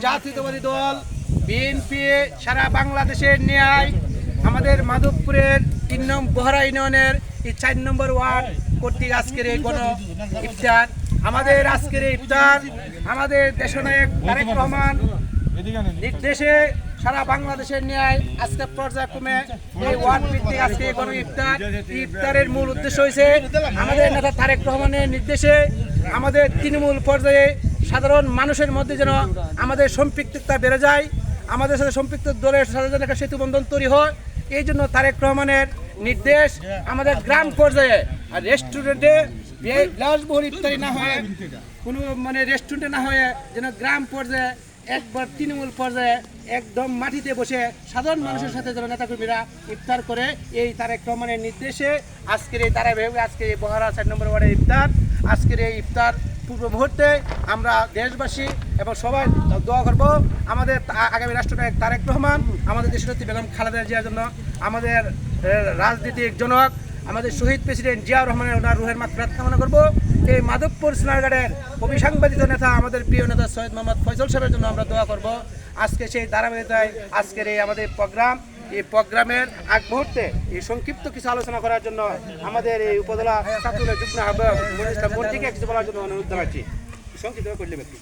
জাতীয়তাবাদী দল বিএনপি সারা বাংলাদেশের ন্যায় আমাদের মাধবপুরের ৩ নং বহরা ইউনিয়নের ৪ নম্বর ওয়ার্ড কর্তৃক আজকের এই গণ ইফতার। আমাদের আজকের এই ইফতার আমাদের দেশনায়ক তারেক রহমান নির্দেশে সারা বাংলাদেশের ন্যায় আজকে পর্যায়ক্রমে এই ওয়ার্ড ভিত্তিক আজকে গণ ইফতারের মূল উদ্দেশ্য হয়েছে আমাদের নেতা তারেক রহমানের নির্দেশে আমাদের তৃণমূল পর্যায়ে সাধারণ মানুষের মধ্যে যেন আমাদের সম্পৃক্ততা বেড়ে যায়, আমাদের সাথে সম্পৃক্ত দলের সাথে যেন একটা সেতুবন্ধন তৈরি হয়। এই জন্য তারেক রহমানের নির্দেশ আমাদের গ্রাম পর্যায়ে আর রেস্টুরেন্টে বিলাসবহুল ইফতারি না হয়ে কোনো রেস্টুরেন্টে না হয়ে যেন গ্রাম পর্যায়ে একবার তৃণমূল পর্যায়ে একদম মাটিতে বসে সাধারণ মানুষের সাথে যেন নেতাকর্মীরা ইফতার করে, এই তারেক রহমানের নির্দেশে আজকের এই ধারাবাহিক আজকের এই বহরা ৪ নম্বর ওয়ার্ডের ইফতার। আজকের এই ইফতার পূর্ব মুহূর্তে আমরা দেশবাসী এবং সবাই দোয়া করব আমাদের আগামী রাষ্ট্রনায়ক তারেক রহমান, আমাদের দেশনেত্রী বেগম খালেদা জিয়ার জন্য, আমাদের রাজনীতিক জনক আমাদের শহীদ প্রেসিডেন্ট জিয়াউর রহমানের ওনার রুহের মাগফিরাত কামনা করব। এই মাধবপুর সোনারগাঁয়ের অবিসংবাদিত নেতা আমাদের প্রিয় নেতা সৈয়দ মোহাম্মদ ফয়জল সাহেবের জন্য আমরা দোয়া করব। আজকে সেই ধারাবাহিকতায় আজকের এই আমাদের এই প্রোগ্রামের আগ মুহূর্তে এই সংক্ষিপ্ত কিছু আলোচনা করার জন্য আমাদের এই উপজেলা ছাত্রলীগের যুগ্ম আহ্বায়ক মনির ইসলাম মন্ত্রীকে কিছু বলার জন্য অনুরোধ জানাচ্ছি। সংক্ষিপ্ত করলে ব্যক্তি